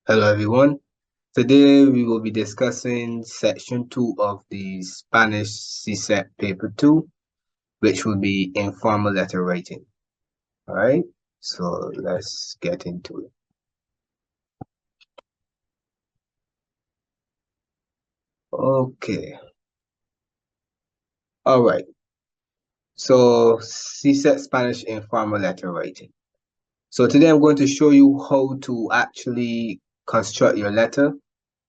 Hello everyone. Today we will be discussing section 2 of the Spanish CSEC paper 2, which will be informal letter writing. All right, so let's get into it. Okay. All right. So CSEC Spanish informal letter writing. So today I'm going to show you how to actually construct your letter.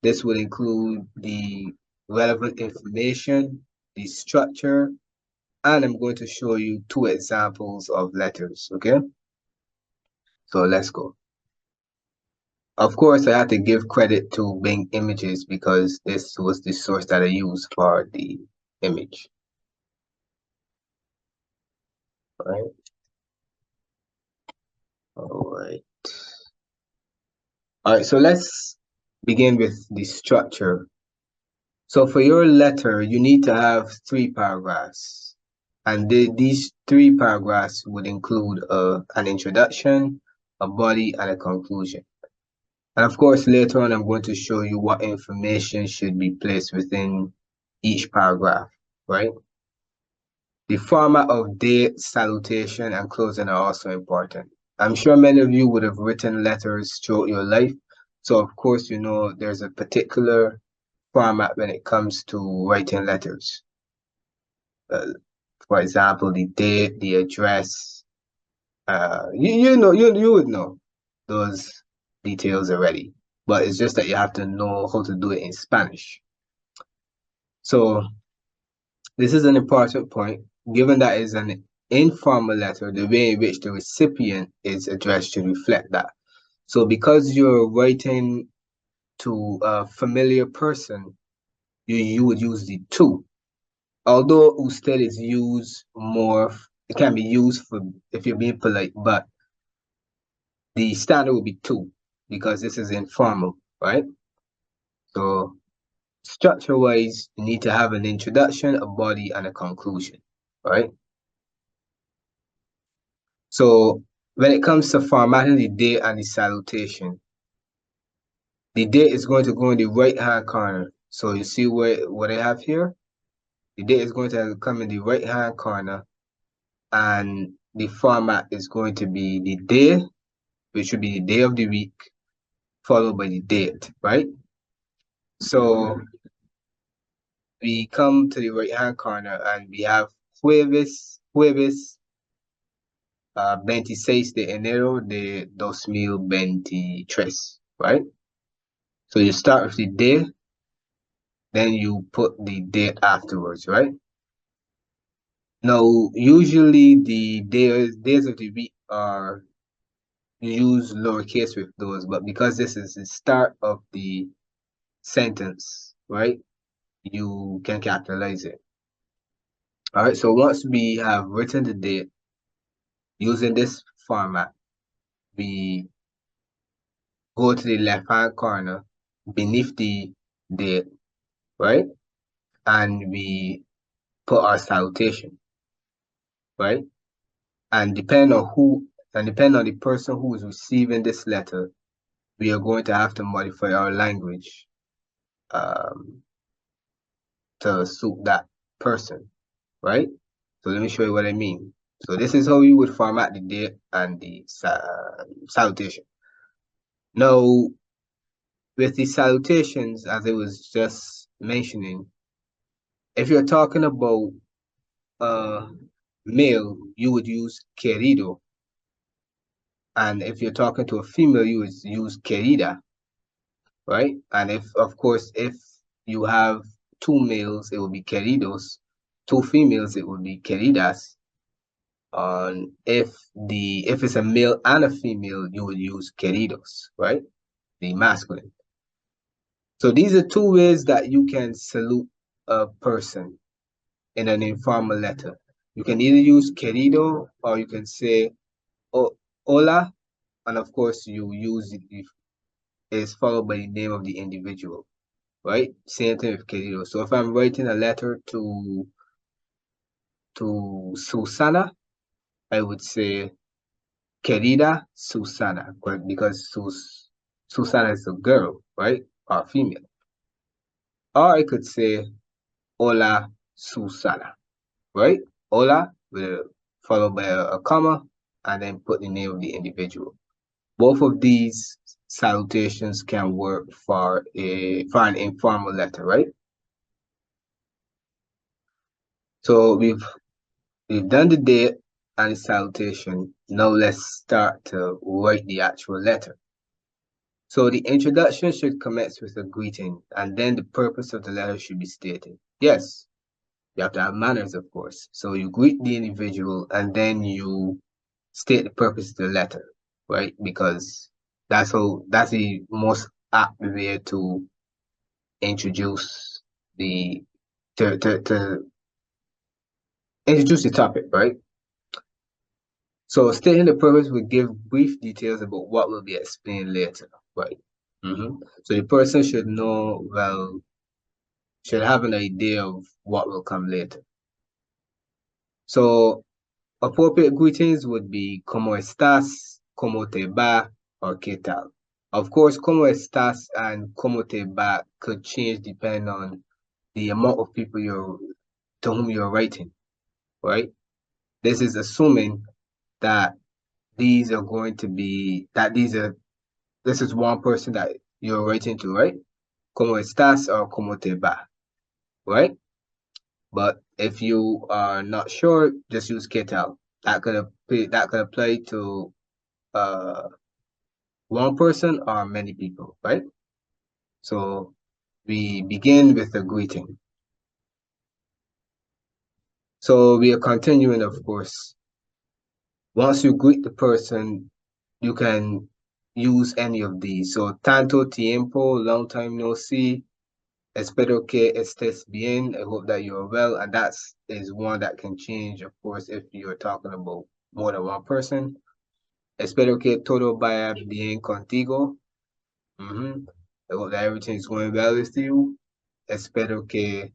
This will include the relevant information, the structure, and I'm going to show you 2 examples of letters, okay? So let's go. Of course, I have to give credit to Bing Images because this was the source that I used for the image. All right. All right. All right, so let's begin with the structure. So for your letter, you need to have 3 paragraphs. And these 3 paragraphs would include an introduction, a body, and a conclusion. And of course, later on, I'm going to show you what information should be placed within each paragraph, right? The format of date, salutation, and closing are also important. I'm sure many of you would have written letters throughout your life. So of course, you know, there's a particular format when it comes to writing letters. For example, the date, the address, you would know those details already, but it's just that you have to know how to do it in Spanish. So this is an important point, given that it's an informal letter, the way in which the recipient is addressed should reflect that. So because you're writing to a familiar person, you would use the to. Although usted is used more, it can be used for if you're being polite, but the standard will be to because this is informal, right? So structure-wise, you need to have an introduction, a body, and a conclusion, right? So when it comes to formatting the date and the salutation, the date is going to go in the right-hand corner. So you see what I have here? The date is going to come in the right-hand corner, and the format is going to be the day, which should be the day of the week, followed by the date, right? So we come to the right-hand corner and we have jueves 26 de enero de 2023, right? So you start with the day, then you put the date afterwards, right? Now, usually the days of the week are used lowercase with those, but because this is the start of the sentence, right? You can capitalize it. All right, so once we have written the date using this format, we go to the left-hand corner beneath the date, right? And we put our salutation, right? And depending on the person who is receiving this letter, we are going to have to modify our language to suit that person, right? So let me show you what I mean. So this is how you would format the date and the salutation. Now, with the salutations, as I was just mentioning, if you're talking about male, you would use querido. And if you're talking to a female, you would use querida, right? And if, of course, if you have 2 males, it will be queridos. 2 females, it would be queridas. If it's a male and a female, you would use queridos, right? The masculine. So these are 2 ways that you can salute a person in an informal letter. You can either use querido or you can say hola, and of course you use it if it's followed by the name of the individual, right? Same thing with querido. So if I'm writing a letter to Susana, I would say querida Susana, because Susana is a girl, right? Or female. Or I could say, Hola, Susana, right? Hola, followed by a comma, and then put the name of the individual. Both of these salutations can work for an informal letter, right? So we've done the date and the salutation. Now let's start to write the actual letter. So the introduction should commence with a greeting, and then the purpose of the letter should be stated. Yes, you have to have manners, of course. So you greet the individual, and then you state the purpose of the letter, right? Because that's the most apt way to introduce the to introduce the topic, right? So stating the purpose will give brief details about what will be explained later, right? So the person should know, well, should have an idea of what will come later. So appropriate greetings would be ¿Cómo estás? ¿Cómo te va? Or ¿Qué tal? Of course, ¿Cómo estás? And ¿Cómo te va? Could change depending on the amount of people to whom you're writing, right? This is assuming that these are going to be this is one person that you're writing to, right? ¿Cómo estás? Or ¿Cómo te va? Right? But if you are not sure, just use ¿Qué tal? That could apply to one person or many people, right? So we begin with a greeting. So we are continuing, of course. Once you greet the person, you can use any of these. So tanto tiempo, long time no see. Espero que estés bien. I hope that you're well. And that is one that can change, of course, if you're talking about more than one person. Espero que todo vaya bien contigo. I hope that everything is going well with you. Espero que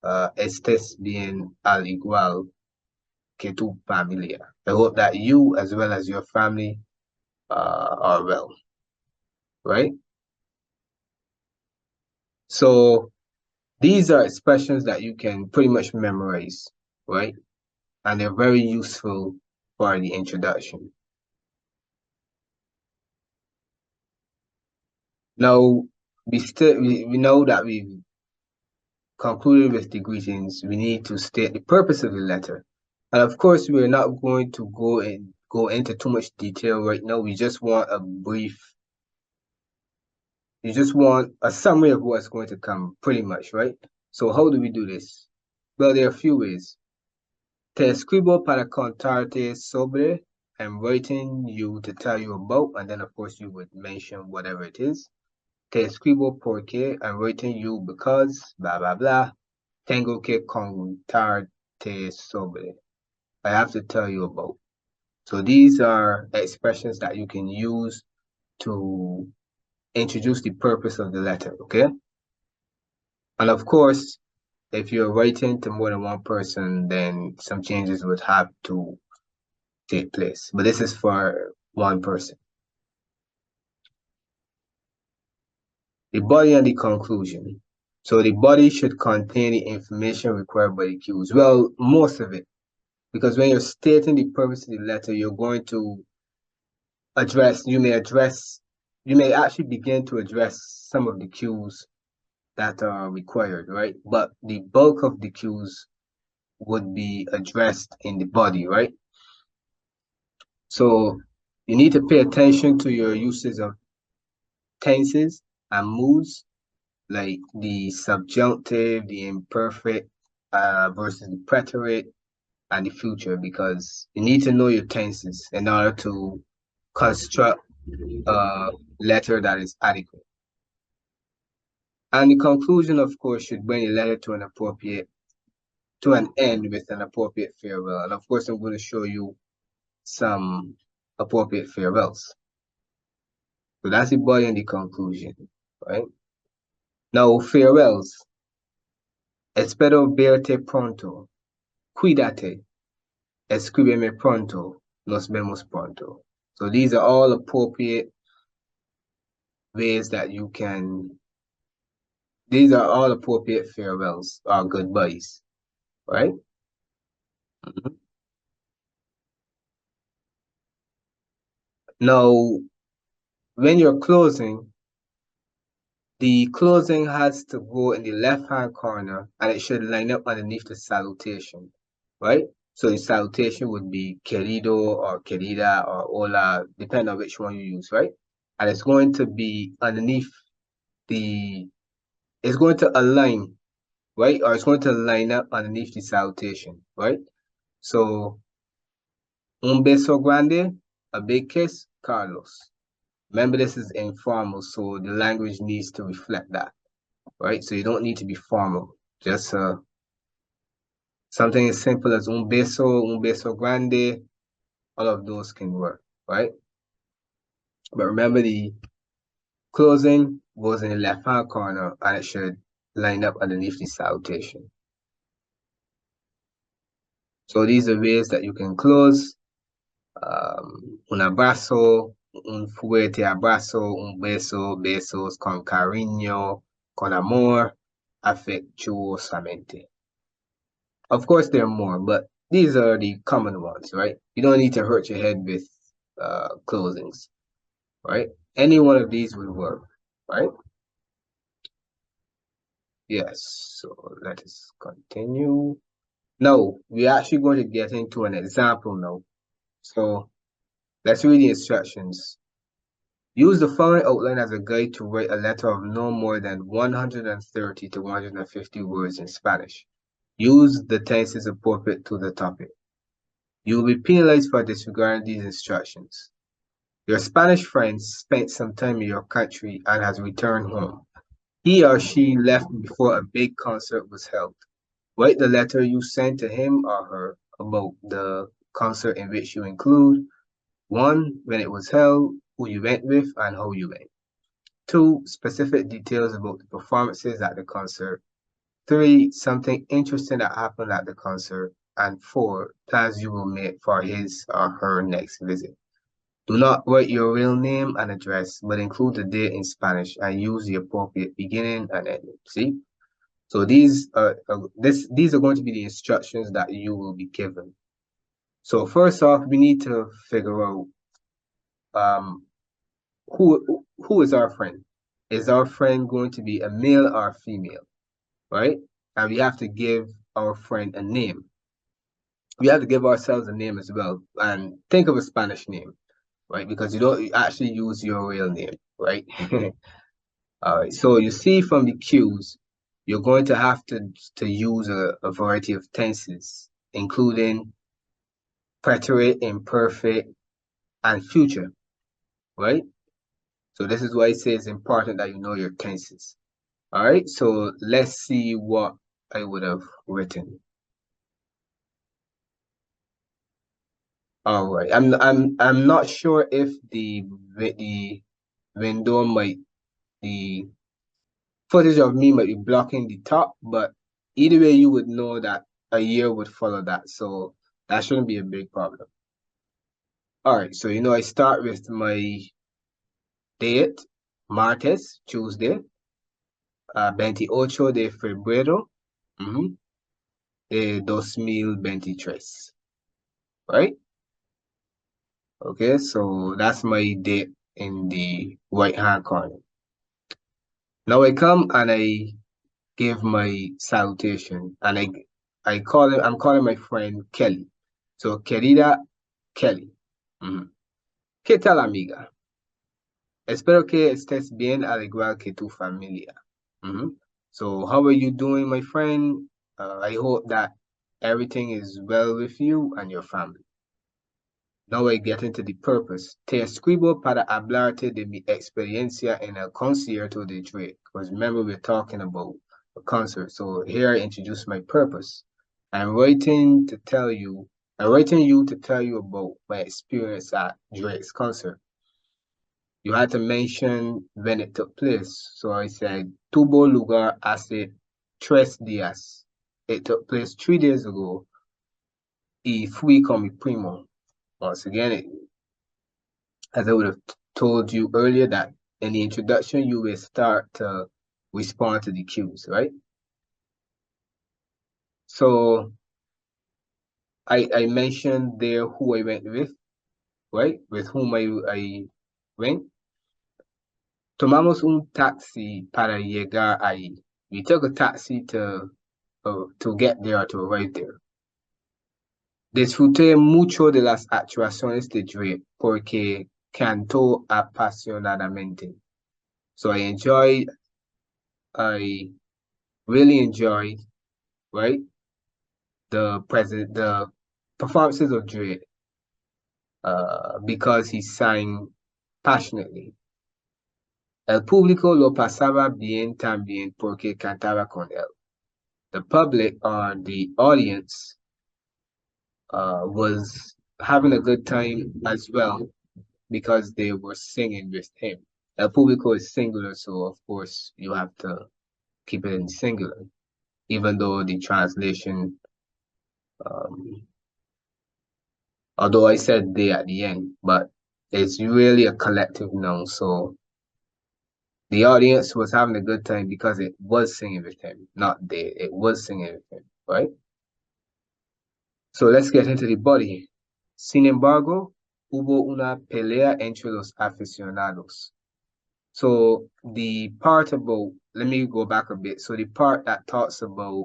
estés bien al igual que tu familia. I hope that you, as well as your family, are well, right? So these are expressions that you can pretty much memorize, right? And they're very useful for the introduction. Now, we know that we've concluded with the greetings. We need to state the purpose of the letter. And of course, we're not going to go into too much detail right now. We just want a summary of what's going to come, pretty much, right? So how do we do this? Well, there are a few ways. Te escribo para contarte sobre. I'm writing you to tell you about, and then of course you would mention whatever it is. Te escribo porque, I'm writing you because, blah, blah, blah. Tengo que contarte sobre. I have to tell you about. So these are expressions that you can use to introduce the purpose of the letter, okay? And of course, if you're writing to more than one person, then some changes would have to take place. But this is for one person. The body and the conclusion. So the body should contain the information required by the cues. Well, most of it. Because when you're stating the purpose of the letter, you're going to you may actually begin to address some of the cues that are required, right? But the bulk of the cues would be addressed in the body, right? So you need to pay attention to your uses of tenses and moods, like the subjunctive, the imperfect versus the preterite, and the future, because you need to know your tenses in order to construct a letter that is adequate. And the conclusion, of course, should bring the letter to an end with an appropriate farewell. And of course, I'm going to show you some appropriate farewells. So that's the body and the conclusion, right? Now, farewells. Espero verte pronto. Cuídate. Escríbeme pronto. Nos vemos pronto. So these are all appropriate ways that you can, these are all appropriate farewells or goodbyes, right? Mhm. Now, when you're closing, the closing has to go in the left-hand corner and it should line up underneath the salutation, right? So the salutation would be querido or querida or hola, depending on which one you use, right? And it's going to be underneath the, it's going to align, right? Or it's going to line up underneath the salutation, right? So, un beso grande, a big kiss, Carlos. Remember, this is informal, so the language needs to reflect that, right? So you don't need to be formal. Just something as simple as un beso grande, all of those can work, right? But remember, the closing goes in the left-hand corner and it should line up underneath the salutation. So these are ways that you can close. Un abrazo, un fuerte abrazo, un beso, besos con cariño, con amor, afectuosamente. Of course, there are more, but these are the common ones, right? You don't need to hurt your head with closings, right? Any one of these will work, right? Yes, so let us continue. Now, we're actually going to get into an example now. So let's read the instructions. Use the following outline as a guide to write a letter of no more than 130 to 150 words in Spanish. Use the tenses appropriate to the topic. You will be penalized for disregarding these instructions. Your Spanish friend spent some time in your country and has returned home. He or she left before a big concert was held. Write the letter you sent to him or her about the concert in which you include 1. When it was held, who you went with, and how you went. 2. Specific details about the performances at the concert. 3. Something interesting that happened at the concert. And 4. Plans you will make for his or her next visit. Do not write your real name and address, but include the date in Spanish and use the appropriate beginning and ending. See? So these are going to be the instructions that you will be given. So first off, we need to figure out who is our friend. Is our friend going to be a male or a female, right? And we have to give our friend a name. We have to give ourselves a name as well, and think of a Spanish name, right? Because you don't actually use your real name, right? All right. So you see from the cues, you're going to have to use a variety of tenses, including preterite, imperfect, and future, right? So this is why it says important that you know your tenses. All right, so let's see what I would have written. All right, I'm not sure if the window might, the footage of me might be blocking the top, but either way you would know that a year would follow that, so that shouldn't be a big problem. All right, so I start with my date, martes, Tuesday, 28 de febrero, de 2023, right? Okay, so that's my date in the right hand corner. Now I come and I give my salutation and I'm calling my friend Kelly. So querida Kelly. ¿Qué tal, amiga? Espero que estés bien al igual que tu familia. So how are you doing, my friend? I hope that everything is well with you and your family. Now I get into the purpose. Te escribo para hablarte de mi experiencia en el concierto de Drake. Because remember, we're talking about a concert. So here I introduce my purpose. I'm writing you to tell you about my experience at Drake's concert. You had to mention when it took place. So I said, tuvo lugar hace 3 días. It took place 3 days ago. Y fui con mi primo. Once again, as I would have told you earlier, that in the introduction, you will start to respond to the cues, right? So I mentioned there who I went with, right? With whom I went. Tomamos un taxi para llegar ahí. We took a taxi to get there or to arrive there. Disfruté mucho de las actuaciones de Drake porque cantó apasionadamente. So I really enjoyed, right, the performances of Drake because he sang passionately. El público lo pasaba bien también porque cantaba con él. The public or the audience was having a good time as well because they were singing with him. El público is singular, so of course you have to keep it in singular, even though the translation, although I said they at the end, but it's really a collective noun. So the audience was having a good time because it was singing with him, not they. It was singing with him, right? So let's get into the body. Sin embargo, hubo una pelea entre los aficionados. So the part about, let me go back a bit. So the part that talks about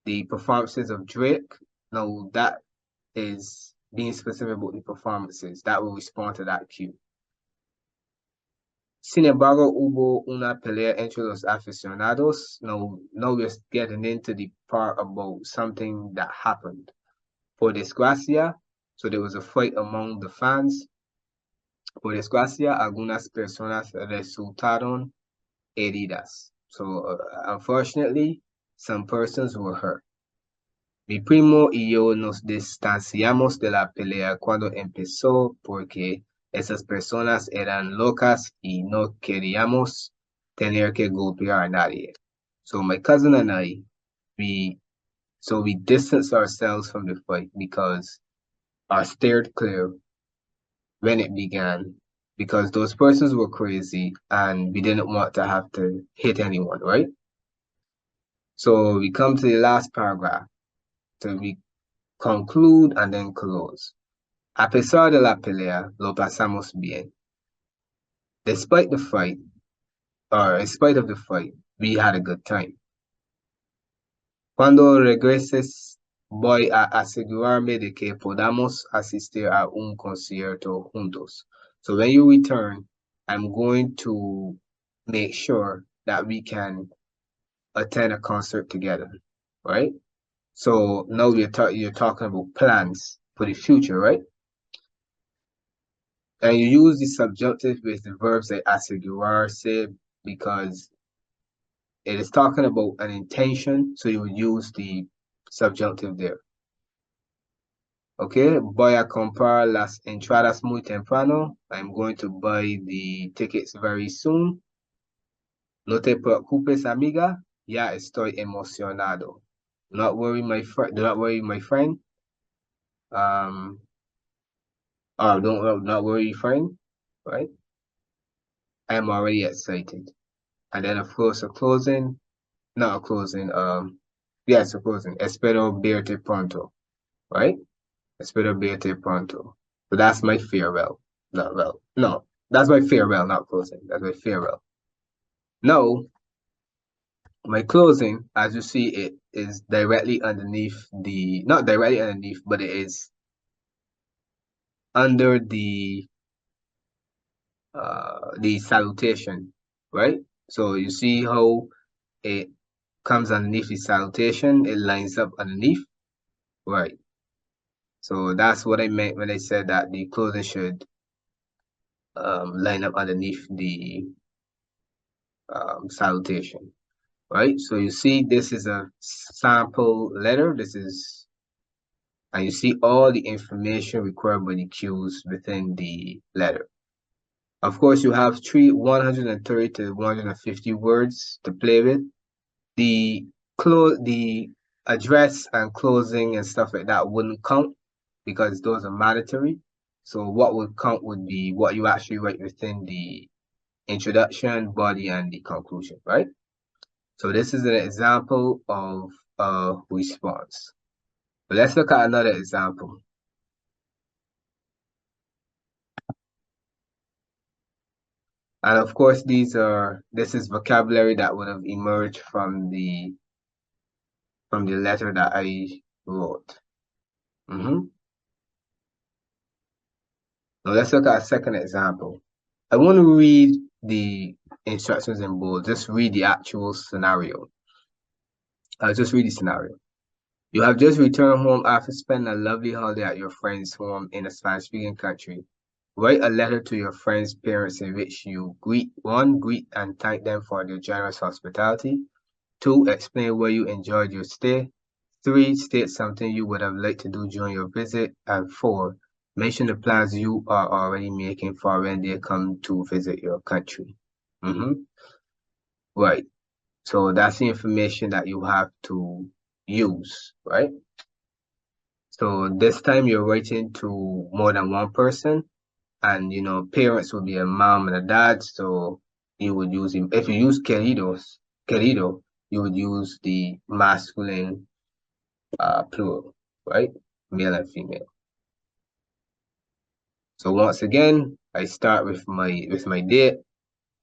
the performances of Drake, now that is being specific about the performances. That will respond to that cue. Sin embargo, hubo una pelea entre los aficionados. Now we're getting into the part about something that happened. Por desgracia, so there was a fight among the fans. Por desgracia, algunas personas resultaron heridas. So unfortunately, some persons were hurt. Mi primo y yo nos distanciamos de la pelea cuando empezó porque esas personas eran locas y no queríamos tener que golpear a nadie. So my cousin and I, we distanced ourselves from the fight because I steered clear when it began because those persons were crazy and we didn't want to have to hit anyone, right? So we come to the last paragraph. So we conclude and then close. A pesar de la pelea, lo pasamos bien. Despite the fight, or in spite of the fight, we had a good time. Cuando regreses, voy a asegurarme de que podamos asistir a un concierto juntos. So when you return, I'm going to make sure that we can attend a concert together, right? So now you're talking about plans for the future, right? And you use the subjunctive with the verbs like asegurarse because it is talking about an intention, so you would use the subjunctive there. Okay, voy a comprar las entradas muy temprano. I'm going to buy the tickets very soon. No te preocupes, amiga. Ya estoy emocionado. Do not worry, my friend. Do not worry, friend. Right? I am already excited. And then, of course, a closing. Not a closing. Yes, a closing. Espero verte pronto. Right? Espero verte pronto. So that's my farewell. No, that's my farewell, not closing. That's my farewell. No, my closing, as you see, it is directly underneath not directly underneath, but it is under the salutation, right? So you see how it comes underneath the salutation, it lines up underneath, right? So that's what I meant when I said that the closing should line up underneath the salutation, right? So you see this is a sample letter. And you see all the information required by the cues within the letter. Of course, you have 130 to 150 words to play with. The address and closing and stuff like that wouldn't count because those are mandatory. So what would count would be what you actually write within the introduction, body, and the conclusion, right? So this is an example of a response. But let's look at another example. And of course, this is vocabulary that would have emerged from the letter that I wrote. Now let's look at a second example. I want to read the instructions in bold. Just read the actual scenario. I'll just read the scenario. You have just returned home after spending a lovely holiday at your friend's home in a Spanish-speaking country. Write a letter to your friend's parents in which you greet and thank them for their generous hospitality. 2, explain where you enjoyed your stay. 3, state something you would have liked to do during your visit. And 4, mention the plans you are already making for when they come to visit your country. Right. So that's the information that you have to use, right? So this time you're writing to more than one person, and parents would be a mom and a dad. So you would use him. If you use querido, you would use the masculine plural, right? Male and female. So once again, I start with my date,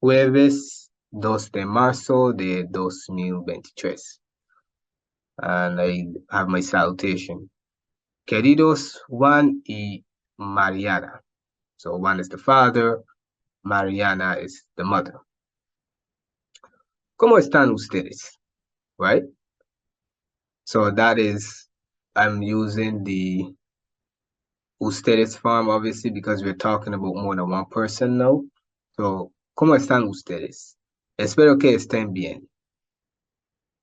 jueves 2 de marzo de 2023. And I have my salutation. Queridos Juan y Mariana. So Juan is the father, Mariana is the mother. ¿Cómo están ustedes? Right? So that is, I'm using the ustedes form, obviously, because we're talking about more than one person now. So, ¿cómo están ustedes? Espero que estén bien.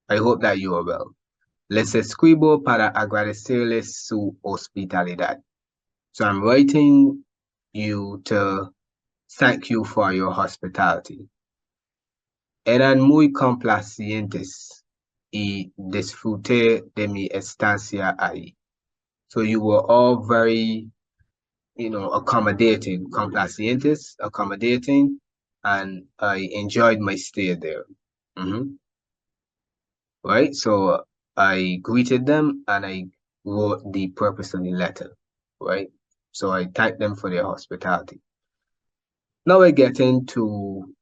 I hope that you are well. Les escribo para agradecerles su hospitalidad. So I'm writing you to thank you for your hospitality. Eran muy complacientes y disfruté de mi estancia ahí. So you were all very, accommodating, complacientes, accommodating, and I enjoyed my stay there. Right? So I greeted them and I wrote the purpose of the letter, right? So I thanked them for their hospitality. Now I get into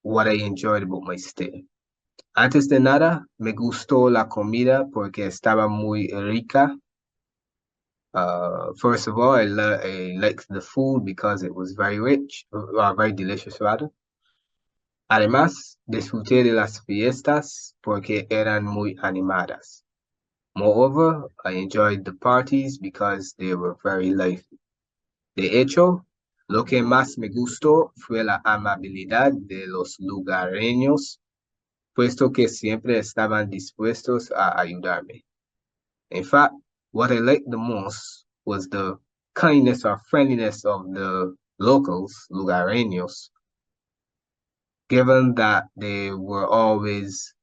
what I enjoyed about my stay. Antes de nada, me gustó la comida porque estaba muy rica. First of all, I liked the food because it was very rich, very delicious rather. Además, disfruté de las fiestas porque eran muy animadas. Moreover, I enjoyed the parties because they were very lively. De hecho, lo que más me gustó fue la amabilidad de los lugareños, puesto que siempre estaban dispuestos a ayudarme. In fact, what I liked the most was the kindness or friendliness of the locals, lugareños, given that they were always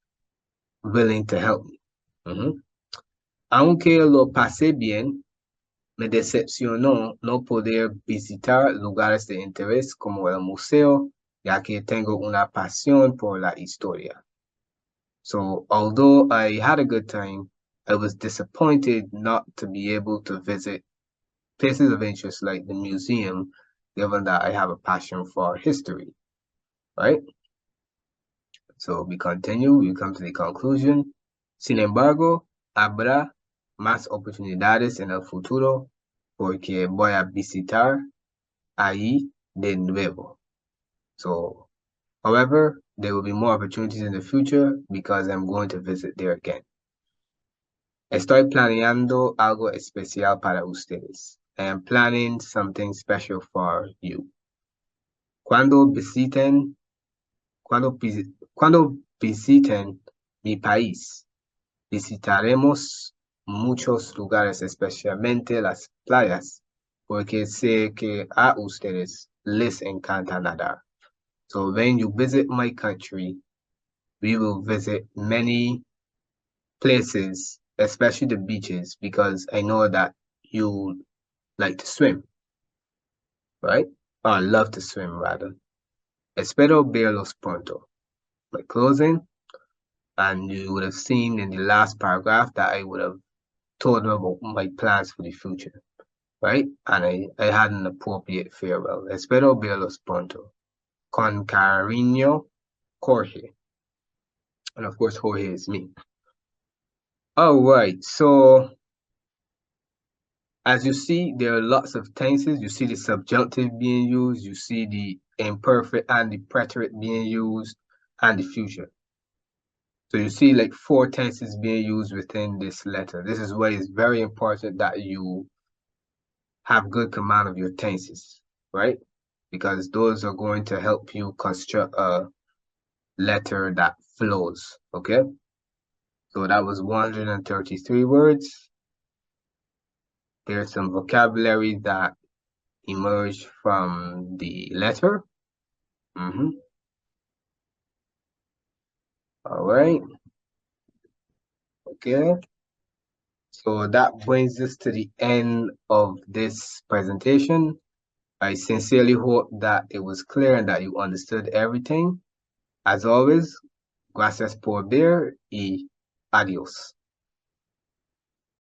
willing to help me. Aunque lo pasé bien, me decepcionó no poder visitar lugares de interés como el museo, ya que tengo una pasión por la historia. So, although I had a good time, I was disappointed not to be able to visit places of interest like the museum, given that I have a passion for history, right? So we continue, we come to the conclusion. Sin embargo, habrá más oportunidades en el futuro porque voy a visitar ahí de nuevo. So, however, there will be more opportunities in the future because I'm going to visit there again. Estoy planeando algo especial para ustedes. I am planning something special for you. Cuando visiten mi país, visitaremos muchos lugares, especialmente las playas, porque sé que a ustedes les encanta nadar. So when you visit my country, we will visit many places, especially the beaches, because I know that you like to swim, right? Or love to swim, rather. Espero verlos pronto. My closing. And you would have seen in the last paragraph that I would have told them about my plans for the future, right? And I had an appropriate farewell. Espero verlos pronto. Con cariño, Jorge. And of course, Jorge is me. All right, so as you see, there are lots of tenses. You see the subjunctive being used, you see the imperfect and the preterite being used, and the future. So you see like 4 tenses being used within this letter. This is why it's very important that you have good command of your tenses, right? Because those are going to help you construct a letter that flows, okay? So that was 133 words. There's some vocabulary that emerged from the letter. All right. Okay. So that brings us to the end of this presentation. I sincerely hope that it was clear and that you understood everything. As always, gracias por ver y adiós.